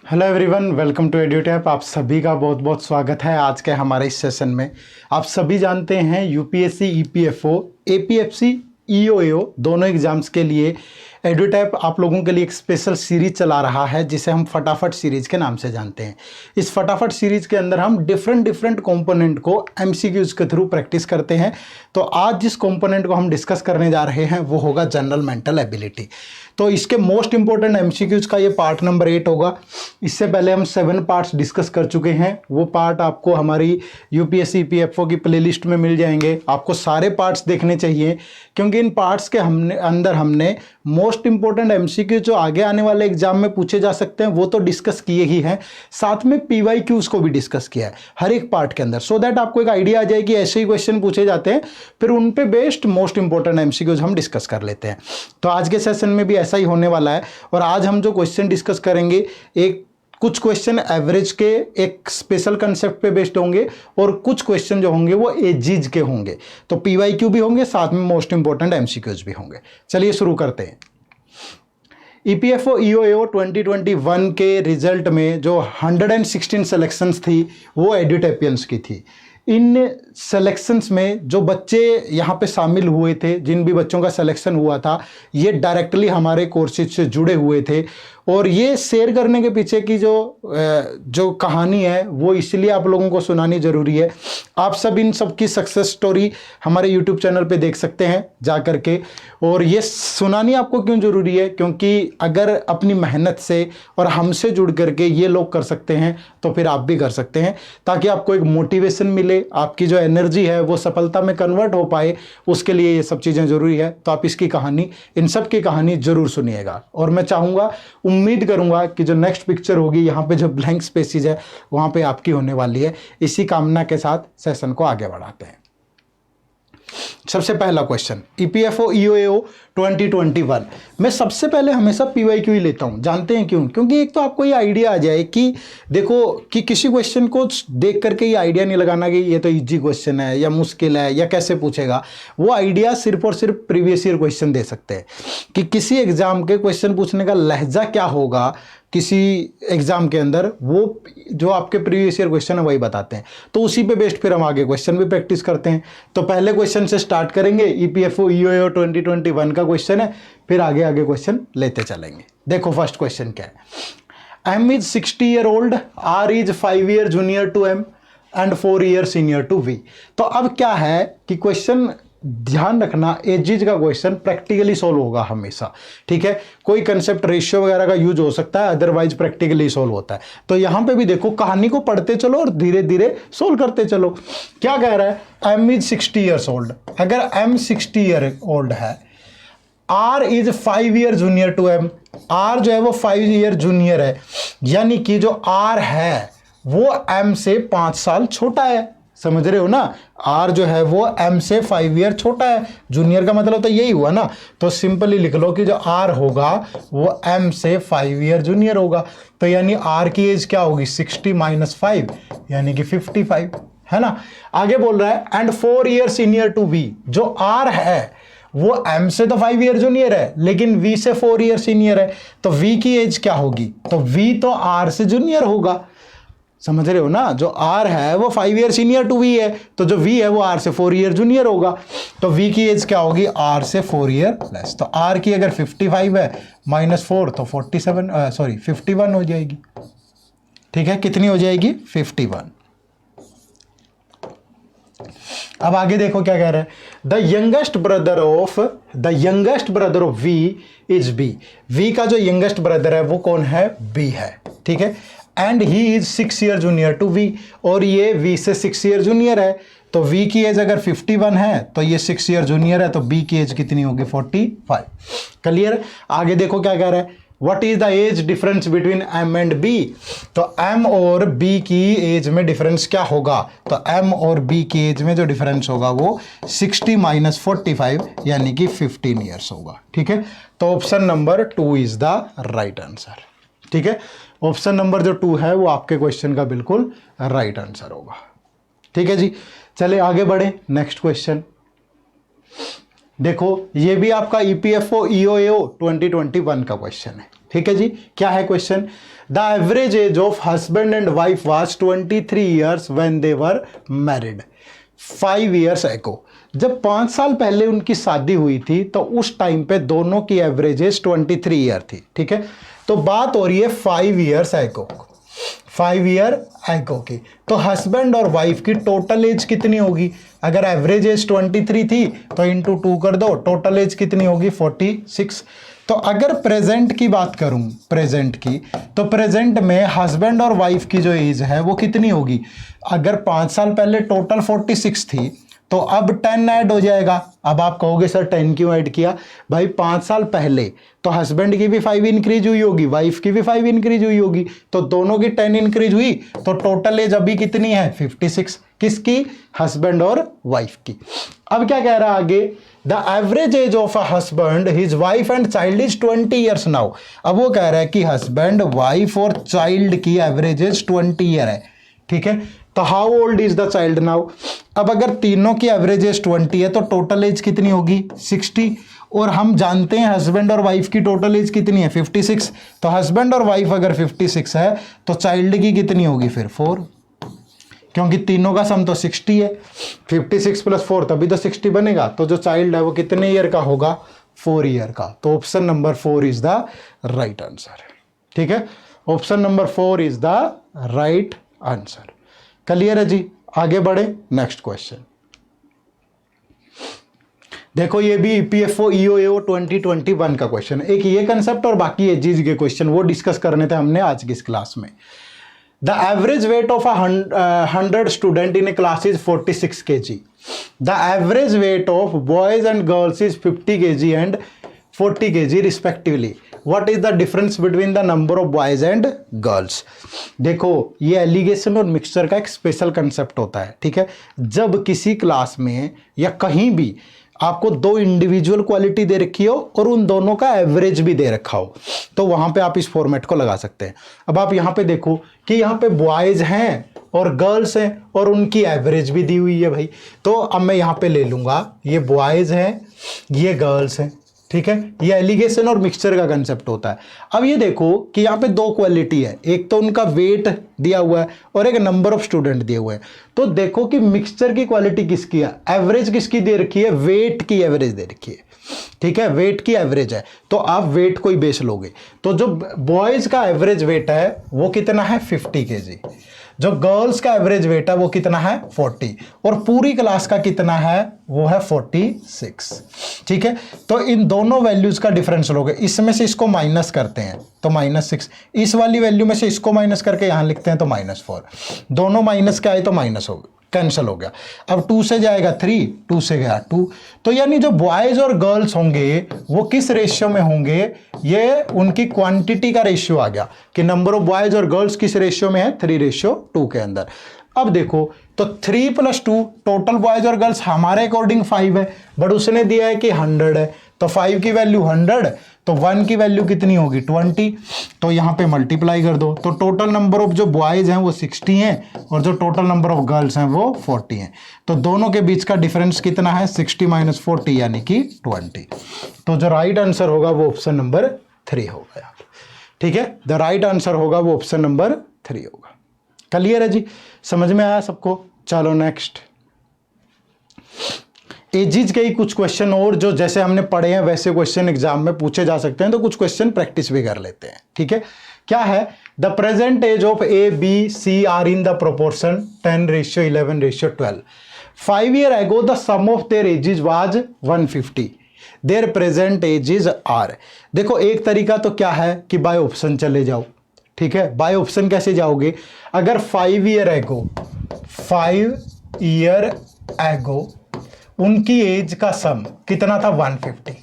Hello everyone, welcome to EduTap. आप सभी का बहुत बहुत स्वागत है आज के हमारे इस सेशन में। आप सभी जानते हैं यूपीएससी, ईपीएफओ, एपीएफसी, ईओएओ दोनों एग्जाम्स के लिए एड्यूटैप आप लोगों के लिए एक स्पेशल सीरीज चला रहा है जिसे हम फटाफट सीरीज के नाम से जानते हैं। इस फटाफट सीरीज के अंदर हम डिफरेंट कंपोनेंट को एमसीक्यूज के थ्रू प्रैक्टिस करते हैं। तो आज जिस कंपोनेंट को हम डिस्कस करने जा रहे हैं वो होगा जनरल मेंटल एबिलिटी। तो इसके मोस्ट इंपॉर्टेंट एमसीक्यूज का ये पार्ट नंबर 8 होगा। इससे पहले हम 7 पार्ट्स डिस्कस कर चुके हैं। वो पार्ट आपको हमारी यूपीएससी ईपीएफओ की प्लेलिस्ट में मिल जाएंगे। आपको सारे पार्ट्स देखने चाहिए क्योंकि इन पार्ट्स के अंदर हमने मोस्ट इंपॉर्टेंट एमसीक्यू जो आगे आने वाले एग्जाम में पूछे जा सकते हैं वो तो डिस्कस किए ही हैं, साथ में पीवाईक्यूज को भी डिस्कस किया है हर एक पार्ट के अंदर, सो दैट आपको एक आइडिया आ जाए कि ऐसे ही क्वेश्चन पूछे जाते हैं, फिर उन पे बेस्ड मोस्ट इंपॉर्टेंट एमसीक्यूज हम डिस्कस कर लेते हैं। तो आज के सेशन में भी ऐसा ही होने वाला है। और आज हम जो क्वेश्चन डिस्कस करेंगे, एक कुछ क्वेश्चन एवरेज के एक स्पेशल कंसेप्ट पे बेस्ड होंगे और कुछ क्वेश्चन जो होंगे वो एजीज के होंगे। तो पीवाईक्यू भी होंगे, साथ में मोस्ट इंपॉर्टेंट एमसीक्यूज भी होंगे। चलिए शुरू करते हैं। ईपीएफओ ईओएओ 2021 के रिजल्ट में जो 116 सिलेक्शंस थी वो एड्यूटेपियंस की थी। इन सिलेक्शंस में जो बच्चे यहाँ पे शामिल हुए थे, जिन भी बच्चों का सिलेक्शन हुआ था, ये डायरेक्टली हमारे कोर्सेज से जुड़े हुए थे। और ये शेयर करने के पीछे की जो कहानी है वो इसलिए आप लोगों को सुनानी ज़रूरी है। आप सब इन सब की सक्सेस स्टोरी हमारे यूट्यूब चैनल पे देख सकते हैं जा कर के। और ये सुनानी आपको क्यों ज़रूरी है? क्योंकि अगर अपनी मेहनत से और हमसे जुड़ करके ये लोग कर सकते हैं तो फिर आप भी कर सकते हैं, ताकि आपको एक मोटिवेशन मिले, आपकी जो एनर्जी है वो सफलता में कन्वर्ट हो पाए। उसके लिए ये सब चीज़ें ज़रूरी है। तो आप इसकी कहानी, इन सब की कहानी ज़रूर सुनिएगा। और मैं चाहूँगा, उम्मीद करूंगा कि जो नेक्स्ट पिक्चर होगी, यहाँ पे जो ब्लैंक स्पेसेस है वहाँ पे आपकी होने वाली है। इसी कामना के साथ सेशन को आगे बढ़ाते हैं। सबसे पहला क्वेश्चन, ईपीएफओ ईओएओ 2021 मैं सबसे पहले हमेशा पीवाईक्यू ही लेता हूं। जानते हैं क्यों? क्योंकि एक तो आपको ये आइडिया आ जाए कि देखो कि किसी क्वेश्चन को देख करके ये आइडिया नहीं लगाना कि ये तो इजी क्वेश्चन है या मुश्किल है या कैसे पूछेगा। वो आइडिया सिर्फ और सिर्फ प्रीवियस ईयर क्वेश्चन दे सकते हैं कि किसी एग्जाम के क्वेश्चन पूछने का लहजा क्या होगा किसी एग्जाम के अंदर, वो जो आपके प्रीवियस ईयर क्वेश्चन है वही बताते हैं। तो उसी पे बेस्ड फिर हम आगे क्वेश्चन भी प्रैक्टिस करते हैं। तो पहले क्वेश्चन से स्टार्ट करेंगे। ईपीएफओ ईओएओ 2021 का क्वेश्चन है, फिर आगे आगे क्वेश्चन लेते चलेंगे। देखो फर्स्ट क्वेश्चन क्या है। M is 60 year old, R is 5 year junior to M and 4 year senior to V. तो अब क्या है कि क्वेश्चन ध्यान रखना, एजिज का क्वेश्चन प्रैक्टिकली सोल्व होगा हमेशा। ठीक है, कोई कंसेप्ट रेशियो वगैरह का यूज हो सकता है, अदरवाइज प्रैक्टिकली सोल्व होता है। तो यहां पे भी देखो, कहानी को पढ़ते चलो और धीरे धीरे सोल्व करते चलो। क्या कह रहा है? M is 60 years old. अगर एम 60 ईयर ओल्ड है, R is 5 year junior to M, R जो है वो 5 ईयर जूनियर है, यानी कि जो आर है वो एम से 5 साल छोटा है। समझ रहे हो ना? आर जो है वो एम से 5 ईयर छोटा है। जूनियर का मतलब तो यही हुआ ना। तो सिंपली लिख लो कि जो आर होगा वो एम से 5 ईयर जूनियर होगा। तो यानी आर की एज क्या होगी? 60 - 5 यानी कि 55, है ना। आगे बोल रहा है and 4 year senior to V. जो आर है वो एम से तो 5 ईयर जूनियर है, लेकिन वी से 4 ईयर सीनियर है। तो वी की एज क्या होगी? तो वी तो आर से जूनियर होगा। समझ रहे हो ना? जो आर है वो 5 ईयर सीनियर टू वी है, तो जो वी है वो आर से 4 ईयर जूनियर होगा। तो वी की एज क्या होगी? आर से 4 ईयर लेस। तो आर की अगर 55 है -4 तो 51 हो जाएगी। ठीक है, कितनी हो जाएगी? 51। अब आगे देखो क्या कह रहा है। The youngest brother of V is B. V का जो यंगेस्ट ब्रदर है वो कौन है? बी है। ठीक है, and he is 6 year junior to V. और ये वी से 6 ईयर जूनियर है। तो वी की एज अगर 51 है तो ये 6 ईयर जूनियर है, तो बी की एज कितनी होगी? 45। क्लियर? आगे देखो क्या कह रहा है। What is the age difference between M and B. तो एम और बी की एज में डिफरेंस क्या होगा? तो एम और बी की एज में जो डिफरेंस होगा वो 60 - 45 यानी कि 15 ईयर्स होगा। ठीक है, तो option number 2 is the right answer. ठीक है, ऑप्शन नंबर जो 2 है वो आपके क्वेश्चन का बिल्कुल राइट आंसर होगा। ठीक है जी, चले आगे बढ़े। Next question. देखो ये भी आपका ईपीएफओ ईओएओ 2021 का क्वेश्चन है, ठीक है जी। क्या है question? The average age of husband and wife was 23 years when they were married 5 years ago. जब 5 साल पहले उनकी शादी हुई थी तो उस टाइम पे दोनों की एवरेज एज 23 ईयर थी, ठीक है। तो बात हो रही है 5 ईयर्स एगो, 5 ईयर एगो की। तो हस्बैंड और वाइफ की टोटल एज कितनी होगी? अगर एवरेज एज 23 थी तो इंटू 2 कर दो, टोटल एज कितनी होगी? 46। तो अगर प्रेजेंट की बात करूं, प्रेजेंट की, तो प्रेजेंट में हस्बैंड और वाइफ की जो एज है वो कितनी होगी? अगर 5 साल पहले टोटल 46 थी तो अब 10 ऐड हो जाएगा। अब आप कहोगे सर 10 क्यों ऐड किया? भाई 5 साल पहले तो हस्बैंड की भी 5 इंक्रीज हुई होगी, वाइफ की भी 5 इंक्रीज हुई होगी, तो दोनों की 10 इंक्रीज हुई, तो टोटल एज अभी कितनी है? 56। किसकी? हस्बैंड और वाइफ की। अब क्या कह रहा है आगे? The average age of a husband, his wife and child is 20 years now. अब वो कह रहा है कि हस्बैंड, वाइफ और चाइल्ड की एवरेज एज 20 ईयर है, ठीक है। तो how old is the child now? अब अगर तीनों की एवरेज एज 20 है तो टोटल एज कितनी होगी? 60। और हम जानते हैं हस्बैंड और वाइफ की टोटल एज कितनी है? 56। तो हस्बैंड और वाइफ अगर 56 है तो चाइल्ड की कितनी होगी फिर? 4, क्योंकि तीनों का सम तो 60 है। 56 + 4 तभी तो 60 बनेगा। तो जो चाइल्ड है वो कितने ईयर का होगा? 4 ईयर का। तो option number 4 is the right answer, ठीक है। Option number 4 is the right answer. Clear है जी? आगे बढ़े, नेक्स्ट क्वेश्चन देखो। ये भी ईपीएफओ ईओएओ 2021 का क्वेश्चन है। एक ये कंसेप्ट और बाकी एजीज के क्वेश्चन वो डिस्कस करने थे हमने आज की इस क्लास में। The average weight of 100 student in A class is 46 kg. The average weight of boys and girls is 50 kg and 40 kg respectively. What is the difference between the number of boys and girls? देखो ये allegation और mixture का एक special concept होता है, ठीक है। जब किसी क्लास में या कहीं भी आपको 2 इंडिविजुअल क्वालिटी दे रखी हो और उन दोनों का एवरेज भी दे रखा हो तो वहां पे आप इस फॉर्मेट को लगा सकते हैं। अब आप यहां पे देखो कि यहां पे बॉयज हैं और गर्ल्स हैं और उनकी एवरेज भी दी हुई है भाई। तो अब मैं यहां पे ले लूंगा, ये बॉयज हैं, ये गर्ल्स हैं, ठीक है। ये एलिगेशन और मिक्सचर का कंसेप्ट होता है। अब ये देखो कि यहाँ पे 2 क्वालिटी है, एक तो उनका वेट दिया हुआ है और एक नंबर ऑफ स्टूडेंट दिए हुए हैं। तो देखो कि मिक्सचर की क्वालिटी किसकी है? एवरेज किसकी दे रखी है? वेट की एवरेज दे रखी है, ठीक है। वेट की एवरेज है तो आप वेट को ही बेस लोगे। तो जो बॉयज का एवरेज वेट है वो कितना है? 50 kg। जो गर्ल्स का एवरेज वेट है वो कितना है? 40। और पूरी क्लास का कितना है? वो है 46, ठीक है। तो इन दोनों वैल्यूज का डिफरेंस लोगे, इसमें से इसको माइनस करते हैं तो -6, इस वाली वैल्यू में से इसको माइनस करके यहां लिखते हैं तो -4। दोनों माइनस के आए तो माइनस हो गए, कैंसिल हो गया। अब 2 से जाएगा 3, 2 से गया 2। तो यानी जो बॉयज और गर्ल्स होंगे वो किस रेशियो में होंगे? ये उनकी क्वांटिटी का रेशियो आ गया कि नंबर ऑफ बॉयज और गर्ल्स किस रेशियो में है? 3:2 के अंदर। अब देखो तो 3 + 2 टोटल बॉयज और गर्ल्स हमारे अकॉर्डिंग 5 है, बट उसने दिया है कि 100 है। तो 5 की वैल्यू 100 तो 1 की वैल्यू कितनी होगी? 20। तो यहाँ पे मल्टीप्लाई कर दो तो टोटल नंबर ऑफ जो बॉयज हैं वो 60 हैं और जो टोटल नंबर ऑफ गर्ल्स हैं वो 40 हैं। तो दोनों के बीच का डिफरेंस कितना है? 60 - 40 यानी कि 20। तो जो राइट आंसर होगा वो ऑप्शन नंबर 3 होगा, ठीक है। द राइट आंसर होगा वो ऑप्शन नंबर 3 होगा। क्लियर है जी? समझ में आया सबको? चलो नेक्स्ट। एजीज के ही कुछ क्वेश्चन और जो जैसे हमने पढ़े हैं वैसे क्वेश्चन एग्जाम में पूछे जा सकते हैं, तो कुछ क्वेश्चन प्रैक्टिस भी कर लेते हैं, ठीक है। क्या है? The present age of A B C are in the proportion 10:11:12. 5 years ago the sum of their ages was 150. Their present ages are. देखो एक तरीका तो क्या है कि बाय ऑप्शन चले जाओ, ठीक है। बाय ऑप्शन कैसे जाओगे? अगर 5 years ago, 5 years ago उनकी एज का सम कितना था? 150।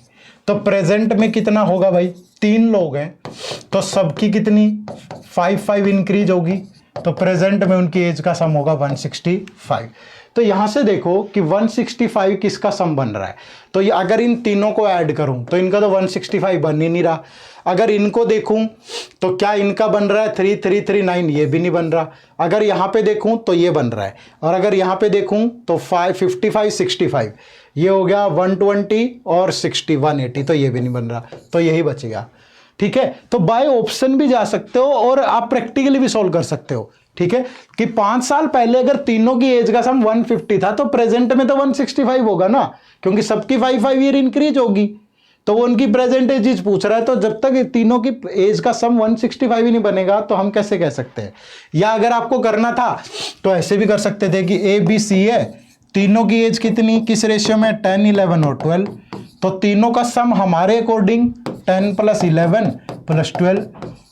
तो प्रेजेंट में कितना होगा भाई? 3 लोग हैं तो सबकी कितनी 5 इंक्रीज होगी, तो प्रेजेंट में उनकी एज का सम होगा 165। तो यहां से देखो कि 165 किसका सम बन रहा है। तो ये अगर इन तीनों को ऐड करूं तो इनका तो 165 बन ही नहीं रहा। अगर इनको देखूं तो क्या इनका बन रहा है 3339, ये भी नहीं बन रहा। अगर यहां पे देखूं तो ये बन रहा है, और अगर यहां पे देखूं तो 55 65 ये हो गया 120 और 60 180, तो ये भी नहीं बन रहा, तो यही बचेगा। ठीक है, तो बाय ऑप्शन भी जा सकते हो और आप प्रैक्टिकली भी सॉल्व कर सकते हो। ठीक है, कि 5 साल पहले अगर तीनों की एज का सम 150 था तो प्रेजेंट में तो 165 होगा ना, क्योंकि सबकी 5 ईयर इंक्रीज होगी, तो वो उनकी प्रेजेंट एज पूछ रहा है। तो जब तक तीनों की एज का सम 165 ही नहीं बनेगा तो हम कैसे कह सकते हैं। या अगर आपको करना था तो ऐसे भी कर सकते थे कि ए बी सी है, तीनों की एज कितनी, किस रेशियो में, 10 11 और 12, तो तीनों का सम हमारे अकॉर्डिंग 10 + 11 + 12,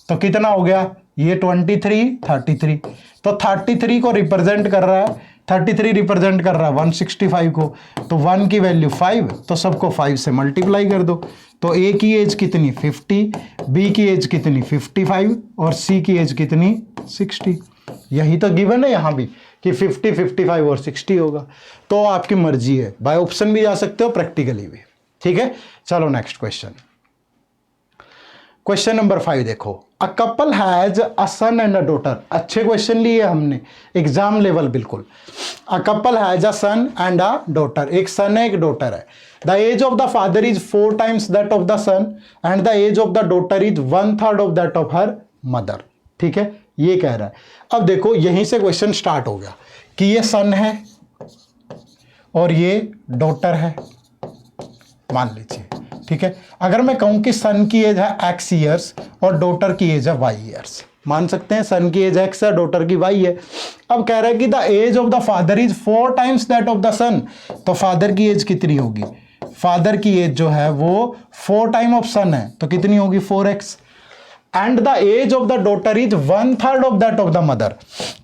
तो कितना हो गया, ये 23 33, तो 33 को रिप्रेजेंट कर रहा है, 33 रिप्रेजेंट कर रहा है 165 को, तो 1 की वैल्यू 5, तो सबको 5 से मल्टीप्लाई कर दो। तो ए की एज कितनी 50, बी की एज कितनी 55 और सी की एज कितनी 60। यही तो गिवन है यहाँ भी कि 50 55 और 60 होगा। तो आपकी मर्जी है, बाय ऑप्शन भी जा सकते हो, प्रैक्टिकली भी। ठीक है, चलो नेक्स्ट क्वेश्चन। क्वेश्चन नंबर 5 देखो, a couple has a son and a daughter. अच्छे क्वेश्चन लिए हमने, एग्जाम लेवल बिल्कुल। A couple has a son and a daughter, एक सन है एक डॉटर है। The age of the father is 4 times that of the son and the age of the daughter is 1/3 of that of her mother. ठीक है, ये कह रहा है। अब देखो यहीं से क्वेश्चन स्टार्ट हो गया कि ये सन है और ये डॉटर है, मान लीजिए। ठीक है, अगर मैं कहूं कि सन की एज है x ईयर्स और डॉटर की एज है y ईयर्स, मान सकते हैं सन की एज x है, डॉटर की y है। अब कह रहा है कि the age of the father is 4 times that of the son, तो फादर की एज कितनी होगी, फादर की एज जो है वो 4 टाइम ऑफ सन है, तो कितनी होगी 4x। And the age of the daughter is 1/3 of that of the mother,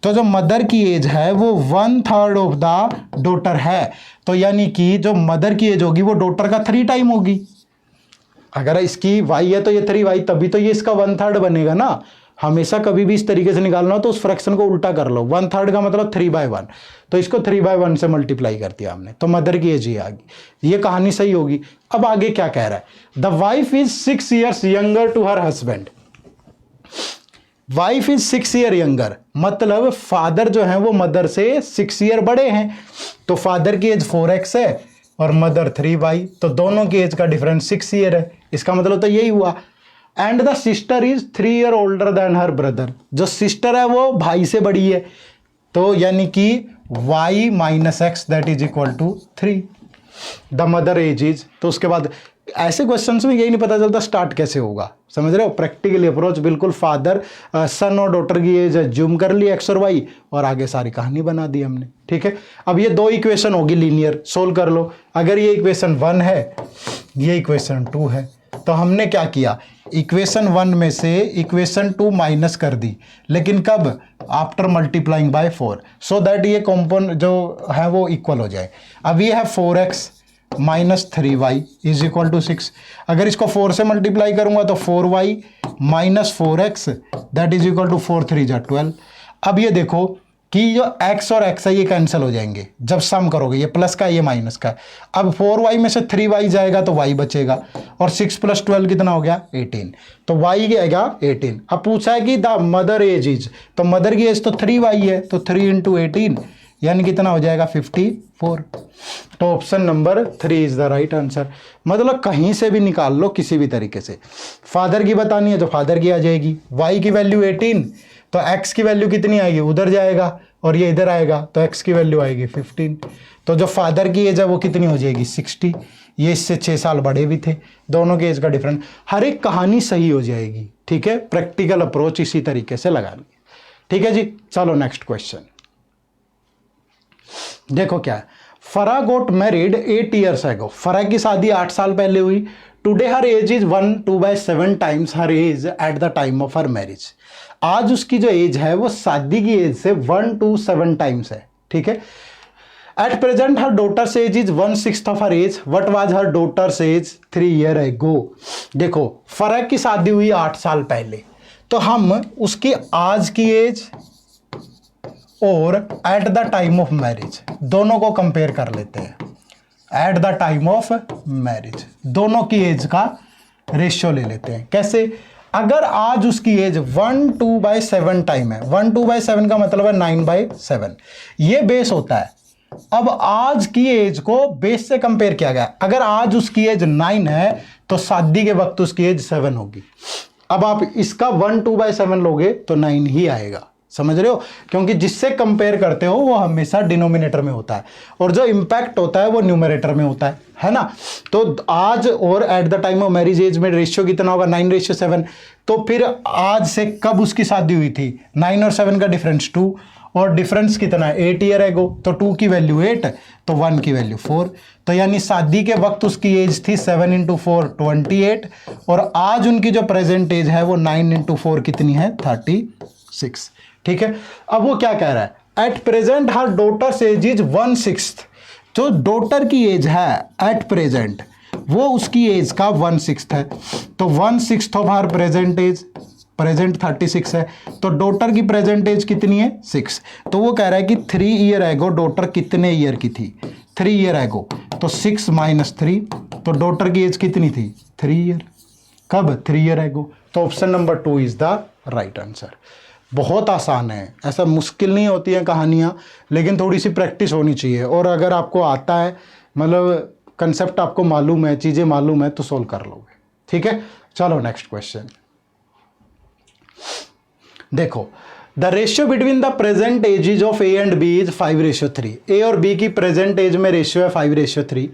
तो जो मदर की एज है वो 1/3 ऑफ द डॉटर है, तो यानी कि जो मदर की एज होगी वो डॉटर का 3 टाइम होगी। अगर इसकी y है तो ये 3y, तभी तो ये इसका 1/3 बनेगा ना। हमेशा कभी भी इस तरीके से निकालना हो तो उस फ्रैक्शन को उल्टा कर लो, 1/3 का मतलब 3/1, तो इसको 3/1 से मल्टीप्लाई कर दिया हमने, तो मदर की एज ये आ गई। ये कहानी सही होगी। अब आगे क्या कह रहा है, the wife is 6 years younger to her husband. Wife is 6 year younger, मतलब फादर जो है वो मदर से 6 year बड़े हैं, तो फादर की एज 4x है और मदर 3y, तो दोनों की एज का डिफरेंस 6 year है। इसका मतलब तो यही हुआ। And the sister is 3 year older than her brother, जो सिस्टर है वो भाई से बड़ी है, तो यानी कि y - x that is equal to 3। The mother age is, तो उसके बाद ऐसे क्वेश्चंस में यही नहीं पता चलता स्टार्ट कैसे होगा, समझ रहे हो। प्रैक्टिकली अप्रोच बिल्कुल, फादर सन और डॉटर की एज ज्यूम कर ली x और y और आगे सारी कहानी बना दी हमने। ठीक है, अब ये 2 इक्वेशन होगी लीनियर, सोल्व कर लो। अगर ये इक्वेशन 1 है, ये इक्वेशन 2 है, तो हमने क्या किया, इक्वेशन 1 में से इक्वेशन 2 माइनस कर दी, लेकिन कब, after multiplying by 4, so that ये कॉम्पोनेंट जो है वो इक्वल हो जाए। अब ये है 4x - 3y is equal to 6। अगर इसको 4 से मल्टीप्लाई करूंगा तो 4y - 4x that is equal to 4 3 जा 12। अब ये देखो कि जो x और x है ये कैंसिल हो जाएंगे जब सम करोगे, ये प्लस का ये माइनस का। अब 4y में से 3y जाएगा तो y बचेगा, और 6 + 12 कितना हो गया 18, तो y आएगा 18। अब पूछा है कि द मदर एज इज, तो मदर की एज तो 3y है, तो 3 × 18 यानी कितना हो जाएगा 54। तो option number 3 is the right answer. मतलब कहीं से भी निकाल लो किसी भी तरीके से। फादर की बतानी है तो फादर की आ जाएगी, y की वैल्यू 18, तो x की वैल्यू कितनी आएगी, उधर जाएगा और ये इधर आएगा, तो x की वैल्यू आएगी 15। तो जो फादर की एज है वो कितनी हो जाएगी 60, ये इससे 6 साल बड़े भी थे, दोनों के एज का डिफरेंस। हर एक कहानी सही हो जाएगी। ठीक है, प्रैक्टिकल अप्रोच इसी तरीके से लगानी है। ठीक है जी, चलो नेक्स्ट क्वेश्चन देखो क्या है। फरा गोट मैरिड 8 years ago, फरा की शादी 8 साल पहले हुई। Today her age is 1/2/7 times her age at the time of her marriage. आज उसकी जो एज है वो शादी की एज से 1/2/7 times है। ठीक है, at present her daughter's age is 1/6 of her age, what was her daughter's age 3 year ago। देखो फरा की शादी हुई 8 साल पहले, तो हम उसकी आज की एज और at the time of marriage दोनों को कंपेयर कर लेते हैं। Eight the time of marriage दोनों की एज का रेशियो ले लेते हैं। कैसे, अगर आज उसकी एज 1/2/7 टाइम है, 1/2/7 का मतलब है 9/7, ये बेस होता है अब आज की एज को बेस से कंपेयर किया गया। अगर आज उसकी एज 9 है तो शादी के वक्त उसकी एज 7 होगी। अब आप इसका 1 2/7 लोगे तो 9 ही आएगा, समझ रहे हो, क्योंकि जिससे कंपेयर करते हो वो हमेशा डिनोमिनेटर में होता है और जो इंपैक्ट होता है वो न्यूमरेटर में होता है ना। तो आज और at the time of marriage age में रेशियो कितना होगा, 9:7। तो फिर आज से कब उसकी शादी हुई थी, 9 और 7 का डिफरेंस 2, और डिफरेंस कितना है 8 ईयर एगो, तो 2 की वैल्यू 8, तो 1 की वैल्यू 4। तो यानी शादी के वक्त उसकी एज थी 7 × 4 28, और आज उनकी जो प्रेजेंट एज है वो 9 × 4 कितनी है 36। ठीक है, अब वो क्या कह रहा है, at present her daughter's age is 1/6। जो डॉटर की एज है एट प्रेजेंट वो उसकी एज का 1/6 है, तो 1/6 of her present age, present 36 है, तो डॉटर की प्रेजेंट एज कितनी है 6। तो वो कह रहा है कि 3 ईयर एगो डॉटर कितने ईयर की थी, 3 ईयर एगो, तो 6 - 3, तो डॉटर की एज कितनी थी 3 ईयर। कब, 3 ईयर एगो। तो option number 2 is the right answer. बहुत आसान है, ऐसा मुश्किल नहीं होती हैं कहानियाँ, लेकिन थोड़ी सी प्रैक्टिस होनी चाहिए, और अगर आपको आता है, मतलब कंसेप्ट आपको मालूम है, चीज़ें मालूम है, तो सोल्व कर लोगे। ठीक है, चलो नेक्स्ट क्वेश्चन देखो। The ratio between the present ages of A and B is 5:3। A और बी की प्रेजेंट एज में रेशियो है 5:3।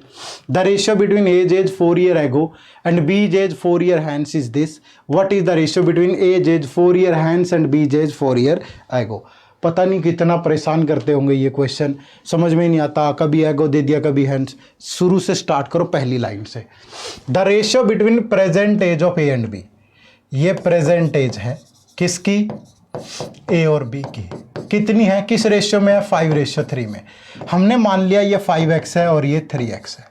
The ratio between age 4 year ago and B's age 4 year hence is this. What is the ratio between age 4 year hence and B's age 4 year ago. पता नहीं कितना परेशान करते होंगे ये क्वेश्चन, समझ में नहीं आता, कभी एगो दे दिया कभी हैंस। शुरू से स्टार्ट करो पहली लाइन से। The ratio between present age of A and B, ये प्रेजेंट एज है किसकी, ए और बी की, कितनी है, किस रेशियो में है 5:3 में। हमने मान लिया ये 5x है और ये 3x है।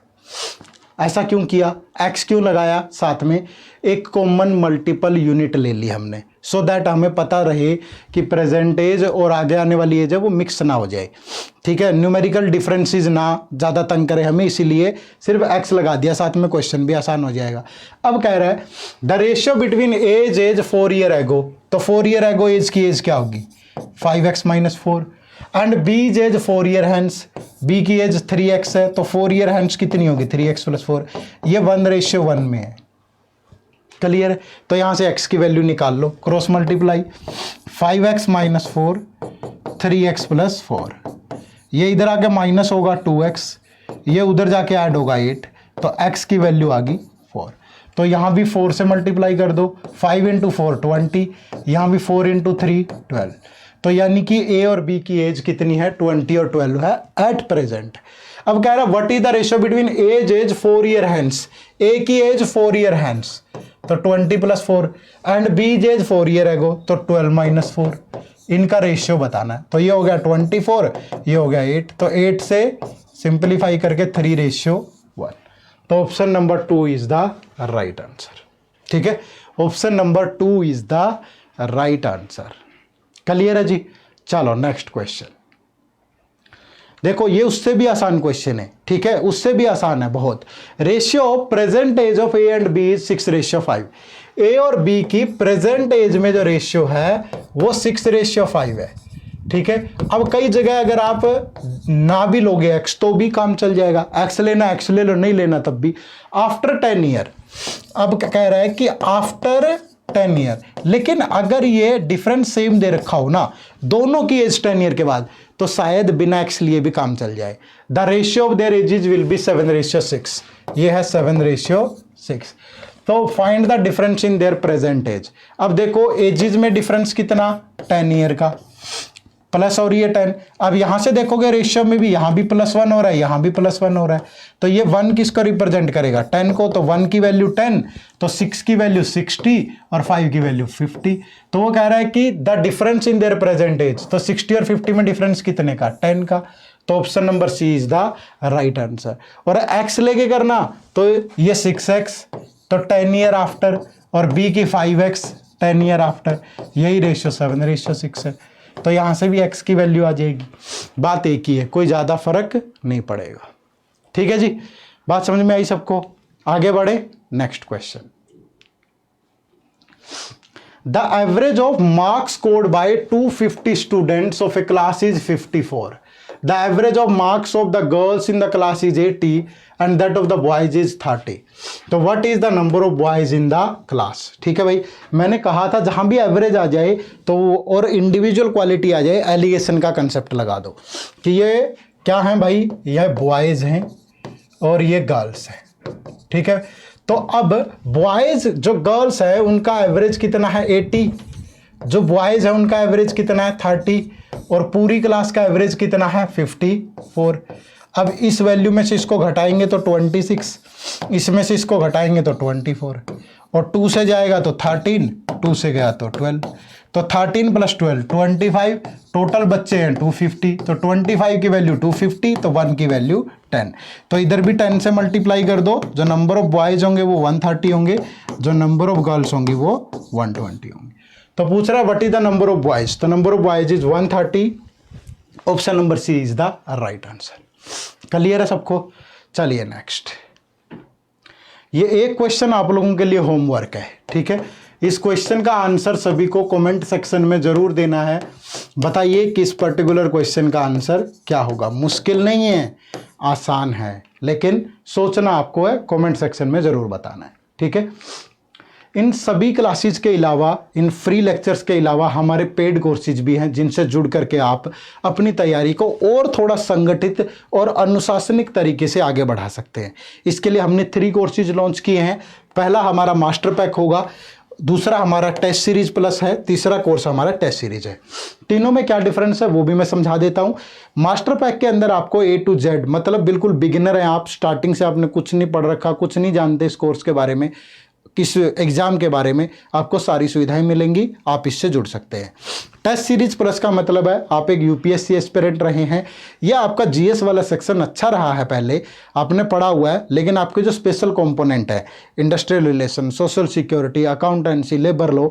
ऐसा क्यों किया, x क्यों लगाया साथ में, एक कॉमन मल्टीपल यूनिट ले ली हमने, सो दैट हमें पता रहे कि प्रेजेंट एज और आगे आने वाली एज है वो मिक्स ना हो जाए। ठीक है, न्यूमेरिकल डिफरेंसेस ना ज़्यादा तंग करे हमें, इसीलिए सिर्फ x लगा दिया साथ में, क्वेश्चन भी आसान हो जाएगा। अब कह रहा है the ratio between age 4 year ago, तो 4 ईयर एगो एज की एज क्या होगी 5x - 4, and B's age 4 year hence, B की एज 3x है, तो 4 ईयर हैंस कितनी होगी 3x + 4, ये 1:1 में है। क्लियर है, तो यहां से x की वैल्यू निकाल लो, क्रॉस मल्टीप्लाई, 5x - 4 3x + 4, ये इधर आके माइनस होगा 2x, ये उधर जाके ऐड होगा 8, तो x की वैल्यू आ गई 4। तो यहाँ भी 4 से मल्टीप्लाई कर दो, 5 × 4 20, यहाँ भी 4 × 3 12। तो यानी कि ए और बी की एज कितनी है 20 और 12 है एट प्रेजेंट। अब कह रहा है what is the ratio between age 4 year hence, A की एज 4 ईयर हैंस, तो 20 + 4, and B's age 4 year ago, तो 12 - 4, इनका रेशियो बताना है। तो ये हो गया 24, ये हो गया 8, तो 8 से सिंप्लीफाई करके 3:1। तो option number 2 is the right answer. ठीक है, option number 2 is the right answer. Clear है जी। चलो नेक्स्ट क्वेश्चन देखो, ये उससे भी आसान क्वेश्चन है। ठीक है, उससे भी आसान है बहुत। Ratio of present age of A and B is 6:5। A और बी की प्रेजेंट एज में जो रेशियो है वो 6:5 है। ठीक है, अब कई जगह अगर आप ना भी लोगे x तो भी काम चल जाएगा, x लेना x ले लो, नहीं लेना तब भी। आफ्टर 10 ईयर, अब क्या कह रहा है कि आफ्टर 10 ईयर, लेकिन अगर ये डिफरेंस सेम दे रखा हो ना, दोनों की एज 10 ईयर के बाद, तो शायद बिना x लिए भी काम चल जाए। The ratio of their ages will be 7:6, ये है 7:6। तो find the difference in their present age. अब देखो एजेस में डिफरेंस कितना 10 ईयर का, प्लस और ये 10। अब यहां से देखोगे रेशियो में भी यहां भी +1 हो रहा है, यहां भी +1 हो रहा है, तो ये 1 किसको रिप्रेजेंट करेगा 10 को, तो 1 की वैल्यू 10, तो 6 की वैल्यू 60 और 5 की वैल्यू 50। तो वो कह रहा है कि the difference in their present age, तो 60 और 50 में डिफरेंस कितने का 10 का। तो option number C is the right answer. और x लेके करना तो ये 6x, तो 10 ईयर आफ्टर, और b की 5x 10 ईयर आफ्टर, यही रेशियो 7:6 है। तो यहां से भी x की वैल्यू आ जाएगी। बात एक ही है, कोई ज्यादा फर्क नहीं पड़ेगा। ठीक है जी, बात समझ में आई सबको। आगे बढ़े, next question. The average of marks scored by 250 students of A class is 54। The average of marks of the girls in the class is 80 and that of the boys is 30। तो what is the number of boys in the class. ठीक है भाई, मैंने कहा था जहां भी average आ जाए तो और इंडिविजुअल क्वालिटी आ जाए, एलिगेशन का कंसेप्ट लगा दो कि ये क्या है भाई, ये बॉयज हैं और ये गर्ल्स हैं। ठीक है, तो अब बॉयज जो गर्ल्स है उनका एवरेज कितना है 80, जो बॉयज है उनका एवरेज कितना है 30 और पूरी क्लास का एवरेज कितना है 54। अब इस वैल्यू में से इसको घटाएंगे तो 26, इसमें से इसको घटाएंगे तो 24 और 2 से जाएगा तो 13, 2 से गया तो 12, तो 13 + 12 25, टोटल बच्चे हैं 250, तो 25 की वैल्यू 250 तो 1 की वैल्यू 10। तो इधर भी 10 से मल्टीप्लाई कर दो, जो नंबर ऑफ बॉयज होंगे वो 130 होंगे, जो नंबर ऑफ गर्ल्स होंगी वो 120 होंगी। तो पूछ रहा है what is the number of boys, तो number of boys is 130, option number C is the right answer. Clear है सबको। चलिए नेक्स्ट, ये एक क्वेश्चन आप लोगों के लिए होमवर्क है। ठीक है, इस क्वेश्चन का आंसर सभी को कमेंट सेक्शन में जरूर देना है। बताइए कि इस पर्टिकुलर क्वेश्चन का आंसर क्या होगा। मुश्किल नहीं है, आसान है, लेकिन सोचना आपको है, कमेंट सेक्शन में जरूर बताना है। ठीक है, इन सभी क्लासेज के अलावा, इन फ्री लेक्चर्स के अलावा हमारे पेड कोर्सेज भी हैं जिनसे जुड़ करके आप अपनी तैयारी को और थोड़ा संगठित और अनुशासनिक तरीके से आगे बढ़ा सकते हैं। इसके लिए हमने 3 कोर्सेज लॉन्च किए हैं। पहला हमारा मास्टर पैक होगा, दूसरा हमारा टेस्ट सीरीज प्लस है, तीसरा कोर्स हमारा टेस्ट सीरीज है। तीनों में क्या डिफरेंस है वो भी मैं समझा देता हूं। मास्टर पैक के अंदर आपको A to Z, मतलब बिल्कुल बिगिनर हैं आप, स्टार्टिंग से आपने कुछ नहीं पढ़ रखा, कुछ नहीं जानते इस कोर्स के बारे में, किस एग्जाम के बारे में, आपको सारी सुविधाएं मिलेंगी, आप इससे जुड़ सकते हैं। टेस्ट सीरीज प्लस का मतलब है आप एक यूपीएससी एस्पिरेंट रहे हैं या आपका जीएस वाला सेक्शन अच्छा रहा है, पहले आपने पढ़ा हुआ है, लेकिन आपके जो स्पेशल कंपोनेंट है, industrial relation, social security, accountancy, labour law,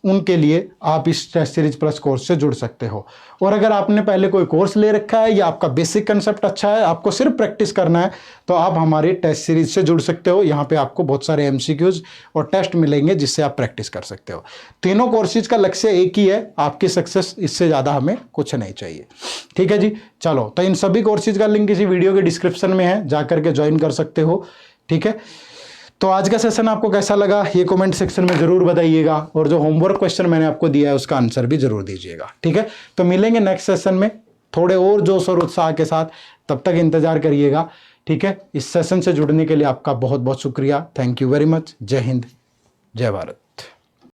उनके लिए आप इस टेस्ट सीरीज प्लस कोर्स से जुड़ सकते हो। और अगर आपने पहले कोई कोर्स ले रखा है या आपका बेसिक कंसेप्ट अच्छा है, आपको सिर्फ प्रैक्टिस करना है, तो आप हमारी टेस्ट सीरीज से जुड़ सकते हो। यहाँ पे आपको बहुत सारे एमसीक्यूज और टेस्ट मिलेंगे जिससे आप प्रैक्टिस कर सकते हो। तीनों कोर्सेज का लक्ष्य एक ही है, आपकी सक्सेस, इससे ज़्यादा हमें कुछ नहीं चाहिए। ठीक है जी, चलो, तो इन सभी कोर्सेज का लिंक इसी वीडियो के डिस्क्रिप्शन में है, जाकर के ज्वाइन कर सकते हो। ठीक है, तो आज का सेशन आपको कैसा लगा ये कमेंट सेक्शन में जरूर बताइएगा, और जो होमवर्क क्वेश्चन मैंने आपको दिया है उसका आंसर भी जरूर दीजिएगा। ठीक है, तो मिलेंगे नेक्स्ट सेशन में थोड़े और जोश और उत्साह के साथ, तब तक इंतजार करिएगा। ठीक है, इस सेशन से जुड़ने के लिए आपका बहुत बहुत शुक्रिया। Thank you very much. जय हिंद, जय भारत।